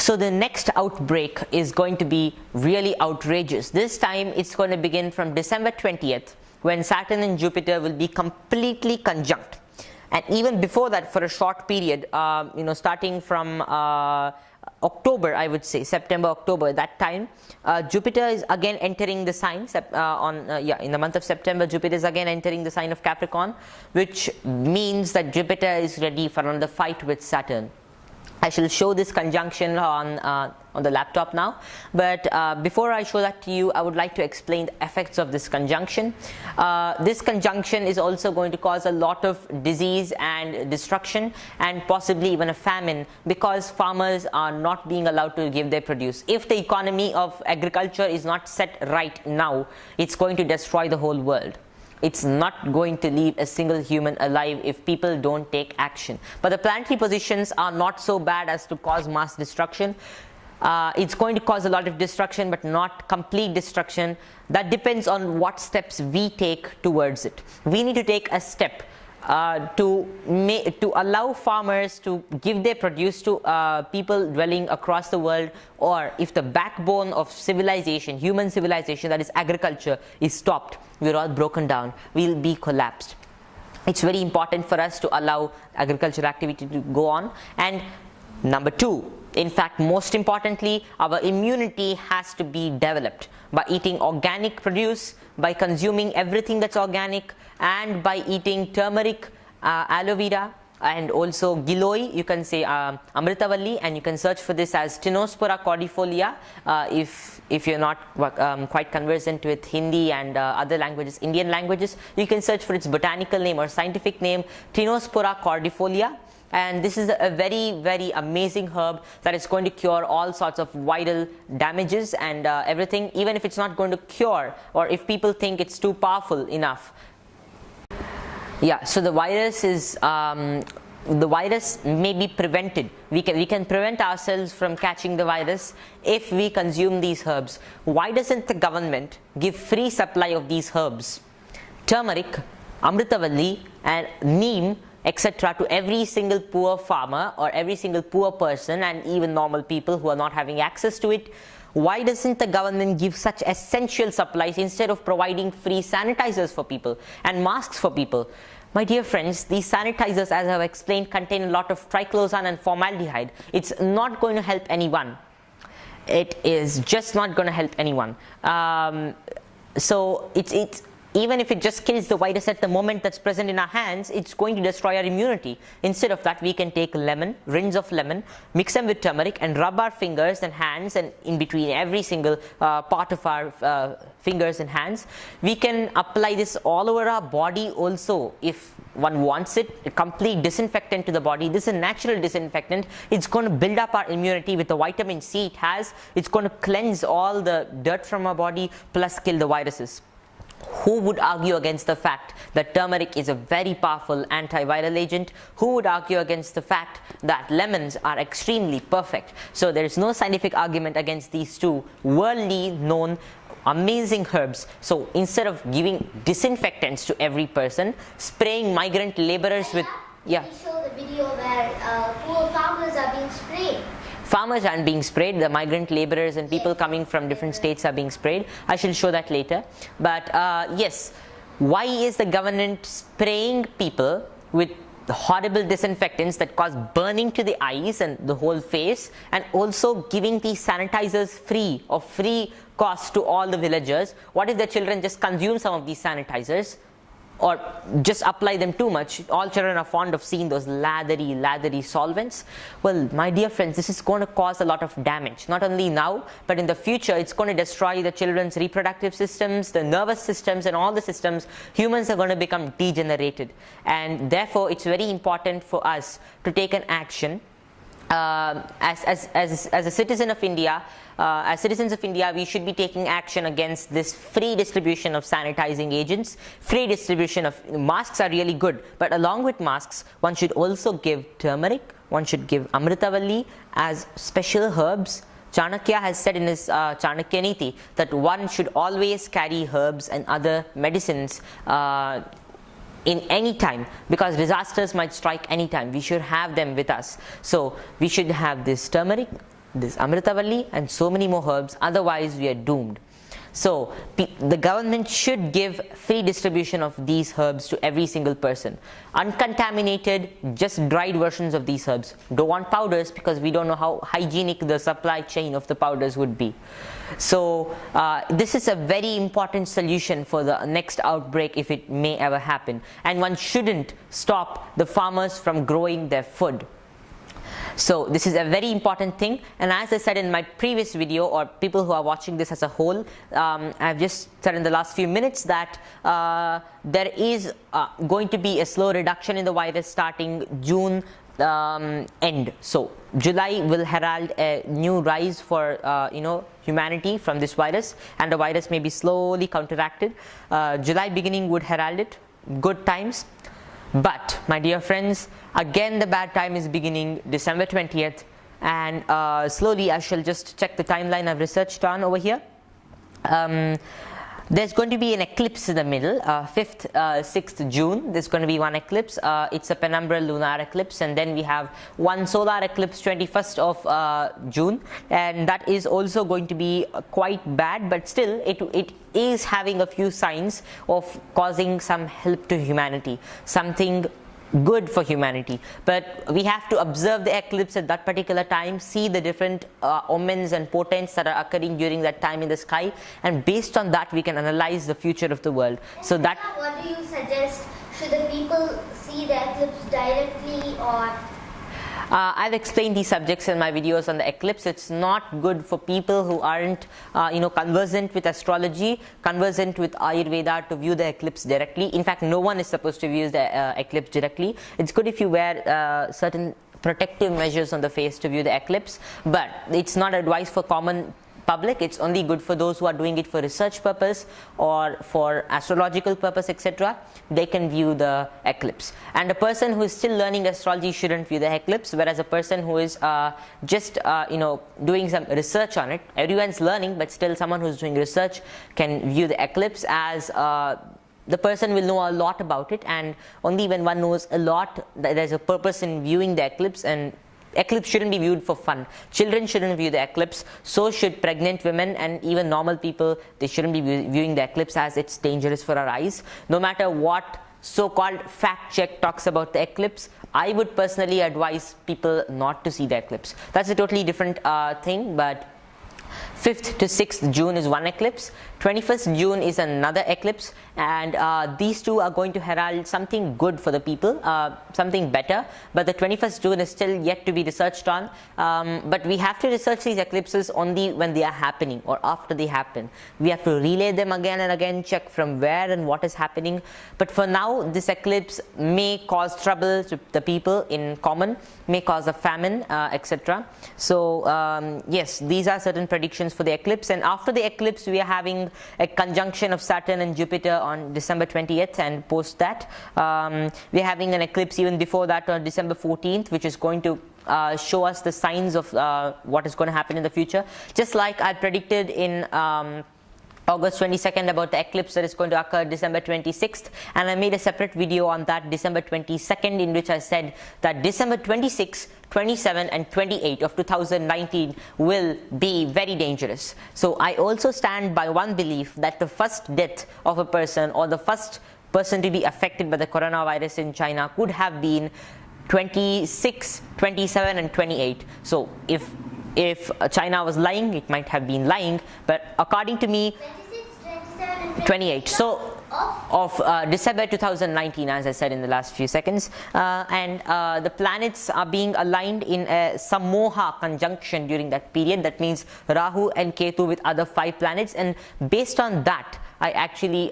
So the next outbreak is going to be really outrageous. This time it's going to begin from December 20th, when Saturn and Jupiter will be completely conjunct. And even before that, for a short period, starting from October, I would say September, October, that time, Jupiter is again entering the sign. In the month of September, Jupiter is again entering the sign of Capricorn, which means that Jupiter is ready for another fight with Saturn. I shall show this conjunction on the laptop now, but before I show that to you, I would like to explain the effects of this conjunction. This conjunction is also going to cause a lot of disease and destruction, and possibly even a famine, because farmers are not being allowed to give their produce. If the economy of agriculture is not set right now, it's going to destroy the whole world. It's not going to leave a single human alive if people don't take action. But the planetary positions are not so bad as to cause mass destruction. It's going to cause a lot of destruction, but not complete destruction. That depends on what steps we take towards it. We need to take a step to allow farmers to give their produce to people dwelling across the world, or if the backbone of civilization, human civilization, that is agriculture, is stopped, we're all broken down, we'll be collapsed. It's very important for us to allow agricultural activity to go on. And number two, in fact, most importantly, our immunity has to be developed by eating organic produce, by consuming everything that's organic, and by eating turmeric, aloe vera, and also Giloy. You can say Amritavalli, and you can search for this as Tinospora cordifolia if you're not quite conversant with Hindi and other languages, Indian languages. You can search for its botanical name or scientific name, Tinospora cordifolia. And this is a very, very amazing herb that is going to cure all sorts of viral damages and everything, even if it's not going to cure, or if people think it's too powerful enough. Yeah, so the virus may be prevented. We can prevent ourselves from catching the virus if we consume these herbs. Why doesn't the government give free supply of these herbs, turmeric, Amritavalli, and neem, etc., to every single poor farmer or every single poor person, and even normal people who are not having access to it? Why doesn't the government give such essential supplies instead of providing free sanitizers for people and masks for people? My dear friends, these sanitizers, as I have explained, contain a lot of triclosan and formaldehyde. It's not going to help anyone. It is just not going to help anyone. So it's even if it just kills the virus at the moment that's present in our hands, it's going to destroy our immunity. Instead of that, we can take lemon, rinds of lemon, mix them with turmeric, and rub our fingers and hands, and in between every single part of our fingers and hands. We can apply this all over our body also if one wants it. A complete disinfectant to the body. This is a natural disinfectant. It's going to build up our immunity with the vitamin C it has. It's going to cleanse all the dirt from our body, plus kill the viruses. Who would argue against the fact that turmeric is a very powerful antiviral agent? Who would argue against the fact that lemons are extremely perfect? So there is no scientific argument against these two worldly known amazing herbs. So instead of giving disinfectants to every person, spraying migrant laborers with... Yeah. Can you show the video where poor farmers are being sprayed? Farmers aren't being sprayed, the migrant laborers and people coming from different states are being sprayed. I shall show that later. But yes, why is the government spraying people with the horrible disinfectants that cause burning to the eyes and the whole face, and also giving these sanitizers free of free cost to all the villagers? What if the children just consume some of these sanitizers, or just apply them too much? All children are fond of seeing those lathery solvents. Well, my dear friends, this is going to cause a lot of damage, not only now, but in the future. It's going to destroy the children's reproductive systems, the nervous systems, and all the systems. Humans are going to become degenerated, and therefore it's very important for us to take an action. As a citizen of India, as citizens of India, we should be taking action against this free distribution of sanitizing agents. Free distribution of masks are really good, but along with masks, one should also give turmeric, one should give Amritavalli as special herbs. Chanakya has said in his Chanakya Niti that one should always carry herbs and other medicines in any time, because disasters might strike any time. We should have them with us. So we should have this turmeric, this Amritavalli and so many more herbs, otherwise we are doomed. So the government should give free distribution of these herbs to every single person. Uncontaminated, just dried versions of these herbs. Don't want powders because we don't know how hygienic the supply chain of the powders would be. So this is a very important solution for the next outbreak if it may ever happen. And one shouldn't stop the farmers from growing their food. So this is a very important thing, and as I said in my previous video, or people who are watching this as a whole, I've just said in the last few minutes that there is going to be a slow reduction in the virus starting June end. So July will herald a new rise for humanity from this virus, and the virus may be slowly counteracted. July beginning would herald it, good times. But my dear friends, again the bad time is beginning December 20th, and slowly I shall just check the timeline I've researched on over here. There's going to be an eclipse in the middle, 5th, 6th June. There's going to be one eclipse. It's a penumbral lunar eclipse, and then we have one solar eclipse 21st of June, and that is also going to be quite bad, but still it is having a few signs of causing some help to humanity, something good for humanity. But we have to observe the eclipse at that particular time, see the different omens and portents that are occurring during that time in the sky, and based on that we can analyze the future of the world. So that, what do you suggest? Should the people see the eclipse directly, or I've explained these subjects in my videos on the eclipse. It's not good for people who aren't conversant with astrology, conversant with Ayurveda, to view the eclipse directly. In fact, no one is supposed to view the eclipse directly. It's good if you wear certain protective measures on the face to view the eclipse, but it's not advised for common public. It's only good for those who are doing it for research purpose or for astrological purpose, etc. They can view the eclipse. And a person who is still learning astrology shouldn't view the eclipse, whereas a person who is just doing some research on it, everyone's learning, but still someone who's doing research can view the eclipse, as the person will know a lot about it, and only when one knows a lot, there's a purpose in viewing the eclipse. And eclipse shouldn't be viewed for fun. Children shouldn't view the eclipse, so should pregnant women, and even normal people. They shouldn't be viewing the eclipse, as it's dangerous for our eyes. No matter what so-called fact check talks about the eclipse, I would personally advise people not to see the eclipse. That's a totally different thing. But 5th to 6th June is one eclipse, 21st June is another eclipse, and these two are going to herald something good for the people, something better. But the 21st June is still yet to be researched on. But we have to research these eclipses only when they are happening or after they happen. We have to relay them again and again, check from where and what is happening. But for now, this eclipse may cause trouble to the people in common, may cause a famine, etc. So yes, these are certain predictions for the eclipse. And after the eclipse, we are having a conjunction of Saturn and Jupiter on December 20th, and post that we're having an eclipse even before that on December 14th, which is going to show us the signs of what is going to happen in the future. Just like I predicted in August 22nd about the eclipse that is going to occur December 26th, and I made a separate video on that December 22nd, in which I said that December 26th, 27 and 28 of 2019 will be very dangerous. So I also stand by one belief, that the first death of a person, or the first person to be affected by the coronavirus in China, could have been 26, 27 and 28. So if China was lying, it might have been lying, but according to me, 26, 27 and 28. So of December 2019, as I said in the last few seconds, and the planets are being aligned in a Sammoha conjunction during that period. That means Rahu and Ketu with other 5 planets, and based on that, I actually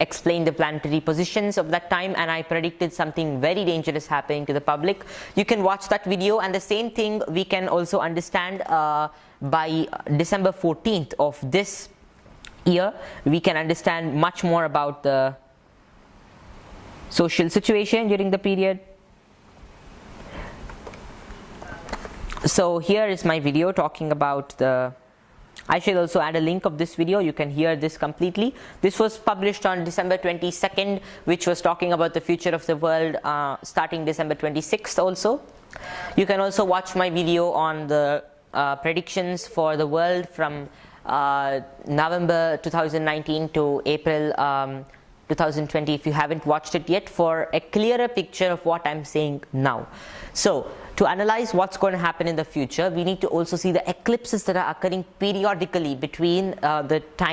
explained the planetary positions of that time, and I predicted something very dangerous happening to the public. You can watch that video, and the same thing we can also understand by December 14th of this year. We can understand much more about the social situation during the period. So here is my video talking about the, I should also add a link of this video. You can hear this completely. This was published on December 22nd, which was talking about the future of the world starting December 26th also. You can also watch my video on the predictions for the world from November 2019 to April 2020 if you haven't watched it yet, for a clearer picture of what I'm saying now. So to analyze what's going to happen in the future, we need to also see the eclipses that are occurring periodically between the time